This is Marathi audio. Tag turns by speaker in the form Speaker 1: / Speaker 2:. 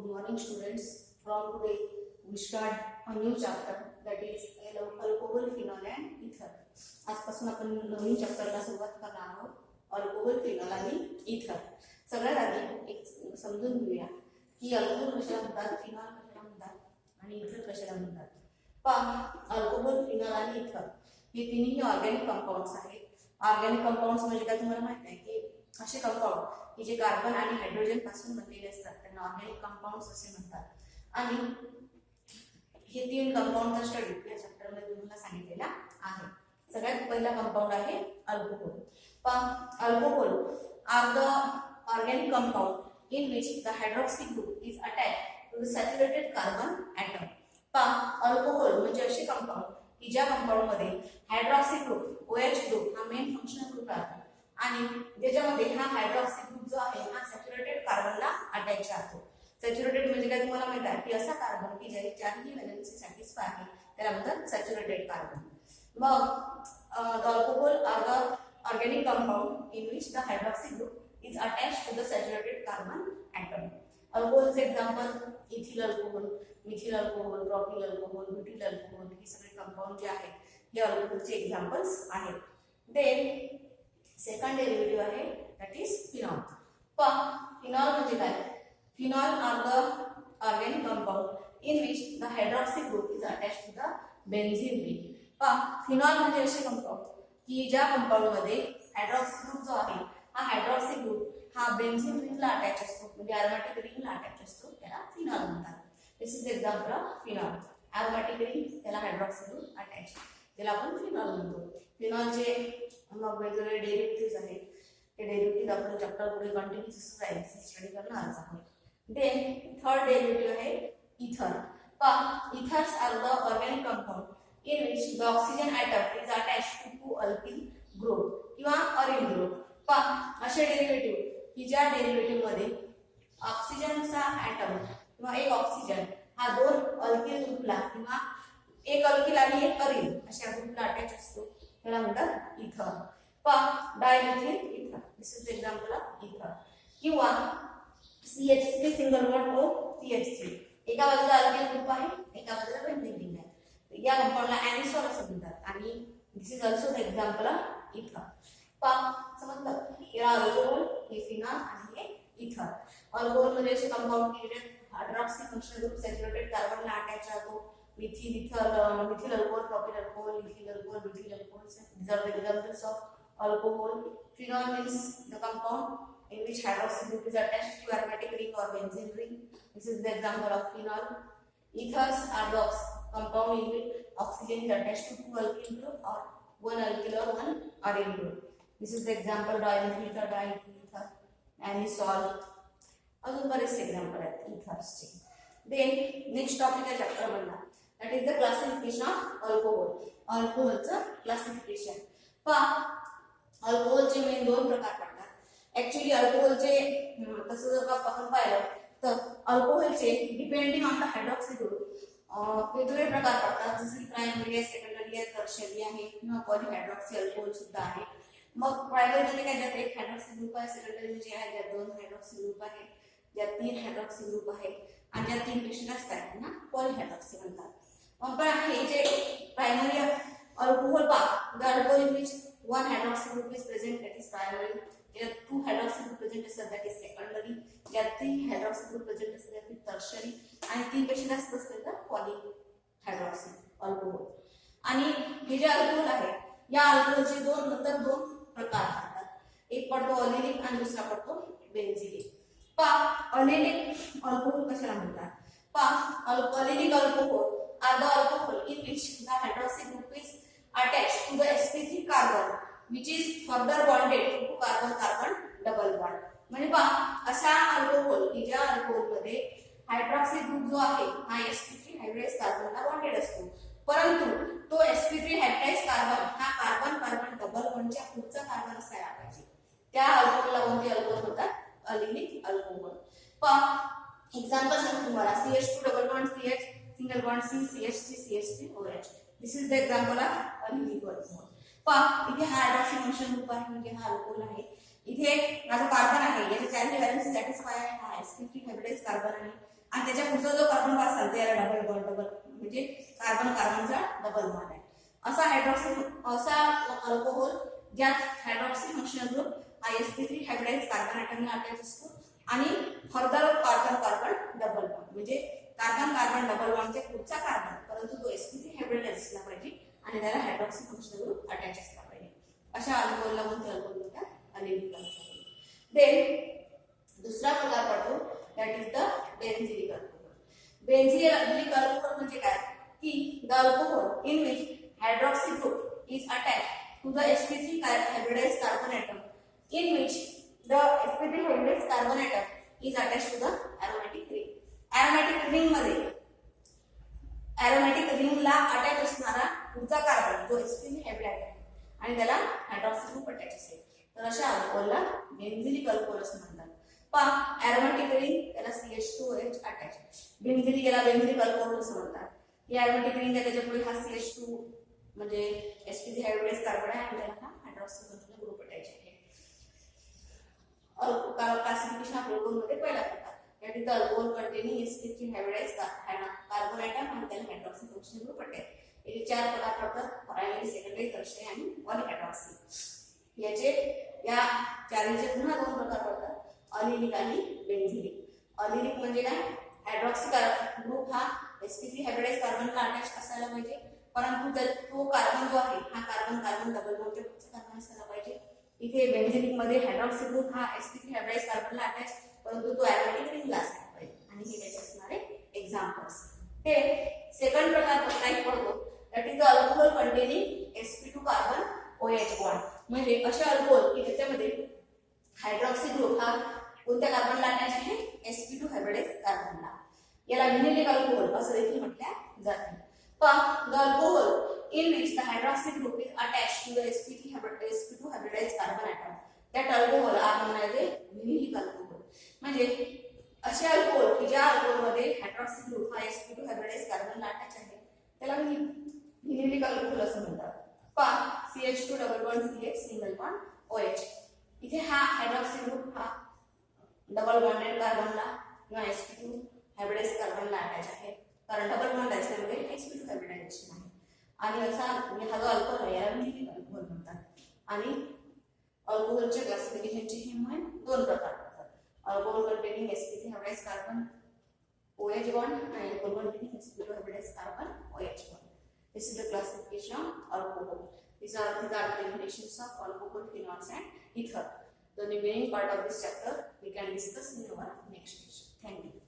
Speaker 1: morning students. From today we start a new chapter that is alcohol, phenol and ether. आजपासून आपण नवीन चॅप्टरला सुरुवात करणार आहोत. अल्कोहोल, फिनॉल आणि इथर. सगळ्यात आधी एक समजून घेऊया की अल्कोहोल कशाला म्हणतात, फिनॉल कशाला म्हणतात आणि इथर कशाला म्हणतात. पहा, अल्कोहोल, फिनॉल आणि इथर हे तिन्ही ऑर्गॅनिक कंपाऊंड्स आहेत. ऑर्गॅनिक कंपाऊंड्स म्हणजे काय तुम्हाला माहित आहे की असे कंपाऊंड की जे कार्बन आणि हायड्रोजन पासून बनलेले असतात त्यांना ऑर्गॅनिक कंपाऊंड्स असे म्हणतात. आणि हे तीन कंपाऊंडचा स्टडी या चॅप्टर मध्ये तुम्हाला सांगितलेला आहे. सगळ्यात पहिला कंपाऊंड आहे alcohol. Alcohol are the organic compound in which the hydroxy group is attached to the saturated carbon atom. Alcohol म्हणजे असे कंपाऊंड की ज्या कंपाऊंड मध्ये हायड्रॉक्सी ग्रुप OH ग्रुप हा मेन फंक्शनल ग्रुप आहे आणि ज्याच्यामध्ये हा हायड्रॉक्सी ग्रुप जो आहे हा सॅच्युरेटेड कार्बनला अटॅच राहतो. सॅच्युरेटेड म्हणजे काय तुम्हाला माहिती आहे की असा कार्बन की ज्याची चारही व्हॅलेन्सी सॅटिस्फाय आहे त्याला म्हणतात सॅच्युरेटेड कार्बन. मग the alcohol are the organic compound in which the hydroxy group is attached to the saturated carbon atom. Alcohol's example ethyl alcohol, methyl alcohol, propyl alcohol, butyl alcohol हे सगळे कंपाऊंड जे आहेत हे अल्कोहोलचे एक्झाम्पल्स आहेत. देन सेकंड डेरिव्हेटिव्ह आहे दॅट इज फिनॉल. फिनॉल म्हणजे काय? Phenol are the organic compound in which the hydroxy group is attached to the benzene ring. Phenol म्हणजे असे कंपाऊंड की ज्या कंपाऊंड मध्ये हायड्रॉक्सी ग्रुप जो आहे हा हायड्रॉक्सी ग्रुप हा बेन्झीन रिंगला अटॅच असतो म्हणजे अरोमॅटिक रिंगला अटॅच असतो त्याला फिनॉल म्हणतात. This is example of phenol. Aromatic ring त्याला हायड्रॉक्सी ग्रुप अटॅच त्याला आपण फिनॉल म्हणतो. फिनॉलचे मग वेगवेगळे डेरिव्हेटिव्हज आहेत. ते डेरिव्हेटिव्ह आपण चॅप्टर पुढे कंटिन्यूअस स्टडी करणार आहोत. देन थर्ड डेरिव्हेटिव्ह आहे ether. Ethers are the organic compound in which the oxygen atom is attached to two alkyl group किंवा अरिल ग्रुप. असे डेरिव्हेटिव्ह की ज्या डेरिव्हेटिव्ह मध्ये ऑक्सिजनचा ॲटम किंवा एक ऑक्सिजन हा दोन अल्किल ग्रुपला किंवा एक अल्किल आणि एक अरिल अशा ग्रुपला अटॅच असतो त्याला म्हणतात इथर. डायमिथिल इथर. दिस इज एक्झाम्पल ऑफ इथर. किंवा CH3 single bond O CH3 एका बाजूला अल्किल ग्रुप आहे एका बाजूला बेन्झीन रिंग आहे. या कंपाऊंडला एनिसॉल असं म्हणतात आणि this is also the example of ether. समजलं? या अल्कोहोल, हे फिनॉल आणि हे इथर. अल्कोहोल म्हणजे असे कंपाऊंड की जे हायड्रॉक्सी फंक्शनल ग्रुप सॅच्युरेटेड कार्बनला अटॅच राहतो. Methyl alcohol, propyl alcohol, ethyl alcohol, butyl alcohol. These are the examples of alcohol. Phenol means the compound in which hydroxy group is attached to aromatic ring or benzene ring. This is the example of phenol. Ethers are the compound in which oxygen is attached to two alkyl group or one alkyl or one aryl group. This is the example dimethyl ether, diethyl ether, anisole. अजून बरेचसे एक्झाम्पल आहेत इथर्सचे. देन नेक्स्ट टॉपिक आहे चॅप्टर मधला that is the classification of alcohol. अल्कोहोलचं क्लासिफिकेशन. अल्कोहोलचे मेन दोन प्रकार पडतात. ऍक्च्युली अल्कोहोलचे तसं जर का आपण पाहिलं तर अल्कोहोलचे depending on the hydroxy group वेगवेगळे प्रकार पडतात. जसे प्रायमरी आहे, सेकंडरी आहे, टर्शियरी आहे किंवा पॉलीहायड्रॉक्सी अल्कोहोल सुद्धा आहे. मग प्रायमरी मध्ये काय ज्यात एक हायड्रॉक्सी ग्रुप आहे, सेकंडरी म्हणजे आहे ज्यात दोन हायड्रॉक्सी ग्रुप आहे, ज्यात तीन हायड्रॉक्सी ग्रुप आहे आणि ज्यात तीन पेक्षा जास्त आहेत त्यांना पॉलीहायड्रॉक्सी म्हणतात. पण हे जे primary alcohol the alcohol in which one hydroxy group is present that is primary. ज्यात टू हायड्रॉक्सी ग्रुप प्रेझेंट असतात दॅट इज सेकंडरी. ज्यात तीन हायड्रॉक्सी ग्रुप प्रेझेंट असतात दॅट इज टर्शियरी आणि तीन पेक्षा जास्त असतील तर पॉलीहायड्रॉक्सी अल्कोहोल. आणि हे जे अल्कोहोल आहे या अल्कोहोलचे दोन प्रकार असतात. एक पडतो अलिलिक आणि दुसरा पडतो बेन्झिलिक. अलिलिक अल्कोहोल कशाला म्हणतात? Allylic alcohol are the alcohol in which the hydroxy group is attached to the sp3 carbon which is further bonded to carbon carbon double bond. म्हणजे अशा अल्कोहोल की ज्या अल्कोहोल मध्ये हायड्रॉक्सी ग्रुप जो आहे हा sp3 हायड्रेस कार्बनला बॉन्डेड असतो परंतु तो sp3 हायड्रेस कार्बन हा कार्बन कार्बन डबल बॉन्डच्या पुढचा कार्बन असायला पाहिजे. त्या अल्कोहोलला कोणते अल्कोहोल म्हणतात? Allylic alcohol. एक्झाम्पल सांगतो तुम्हाला. CH2 double bond CH, single bond C, CH3 CH3 OH. This is the example of allylic alcohol. इथे हा हायड्रॉक्सी फंक्शन ग्रुप आहे म्हणजे हा अल्कोहोल आहे. इथे माझा कार्बन आहे याच्या चारही व्हॅलेन्सी सॅटिस्फाय आहे हा sp3 हायब्रिडाइज कार्बन आहे आणि त्याच्या पुढचा जो कार्बन असेल त्याला डबल बॉन्ड डबल म्हणजे कार्बन कार्बनचा डबल बॉन्ड आहे. असा अल्कोहोल ज्यात हायड्रॉक्सी फंक्शनल ग्रुप हा sp3 हायब्रिडाइज कार्बन ॲटमला अटॅच असतो आणि further carbon carbon double bond म्हणजे कार्बन कार्बन डबल बॉन्डच्या पुढचा कार्बन परंतु तो sp3 हायब्रिडाइज असला पाहिजे आणि त्याला हायड्रॉक्सी फंक्शनल ग्रुप अटॅच असला पाहिजे. अशा अल्कोहोलला कोणते अल्कोहोल म्हणतात अलिलिक अल्कोहोल. देन दुसरा प्रकार पडतो that is the benzylic alcohol. Benzylic alcohol म्हणजे काय की the alcohol in which hydroxy group is attached to the sp3 hybridized carbon atom in which the sp3 hybridized carbon atom is attached to the aromatic ring. Aromatic ring मध्ये aromatic ring ला अटॅच असणारा पुढचा कार्बन जो sp3 हायब्रिडाइज आहे आणि त्याला हायड्रॉक्सी ग्रुप अटॅच असेल तर अशा अल्कोहोलला बेन्झिलिक अल्कोहोल असं म्हणतात. पण aromatic ring त्याला CH2OH अटॅच. बेन्झिलिक याला बेन्झिलिक अल्कोहोल असं म्हणतात. या aromatic ring त्याच्या पुढे हा CH2 म्हणजे sp3 हायब्रिडाइज कार्बन आहे आणि त्याला हायड्रॉक्सी फंक्शनल ग्रुप अटॅच आहे. क्लासिफिकेशन ऑफ अल्कोहोल मध्ये पहिला प्रकार that is the alcohol containing sp3 hybridize carbon atom आणि त्याला हायड्रॉक्सी फंक्शनल ग्रुप अटॅच. याचे चार प्रकार पडतात प्रायमरी सेकंडरी टर्शियरी आणि पॉलीहायड्रॉक्सी. या चारीचे पुन्हा दोन प्रकार पडतात अलिलिक आणि बेन्झिलिक. अलिलिक म्हणजे काय हायड्रॉक्सी ग्रुप हा sp3 हायब्रिडाइज कार्बनला अटॅच असायला पाहिजे परंतु तो कार्बन जो आहे हा कार्बन कार्बन डबल बॉन्डच्या पुढचा कार्बन असायला पाहिजे. इथे बेन्झिलिक मध्ये हायड्रॉक्सी ग्रुप हा sp3 हायब्रिडाइज कार्बनला अटॅच परंतु तो एरोमॅटिक रिंगला असायला पाहिजे आणि हे त्याचे असणारे एक्झाम्पल्स. ते सेकंड प्रकार टाइप पडतो that is the alcohol containing sp2 carbon OH bond म्हणजे असे अल्कोहोल की ज्याच्यामध्ये हायड्रॉक्सी ग्रुप हा कोणत्या कार्बनला अटॅच आहे sp2 हायब्रिडाइज कार्बनला. याला विनिलिक अल्कोहोल असं देखील म्हटले जाते. But the alcohol in which the hydroxy group is attached to the sp2 hybridized carbon atom, that alcohol are known as a vinylic alcohol. म्हणजे असे अल्कोहोल की ज्या अल्कोहोल मध्ये हायड्रॉक्सी ग्रुप हा sp2 hybridized carbon ला अटॅच आहे त्याला विनिलिक अल्कोहोल असं म्हणतात. पण CH2 double bond CH single bond OH इथे हा हायड्रॉक्सी ग्रुप हा डबल बॉन्डेड कार्बनला किंवा sp2 हायब्रिडाइज कार्बनला अटॅच आहे कारण डबल बॉन्ड असल्यामुळे sp2 हायब्रिडायझेशन आहे आणि असा हा जो अल्कोहोल आहे याला विनिलिक अल्कोहोल म्हणतात. आणि अल्कोहोलच्या क्लासिफिकेशनचे हे म्हण दोन प्रकार पडतात alcohol containing sp3 hybridize carbon OH bond आणि alcohol containing sp2 hybridize carbon OH bond. This is the classification of alcohol. These are the definitions of alcohol, phenols and ether. The remaining part of this chapter we can discuss in our next session. Thank you.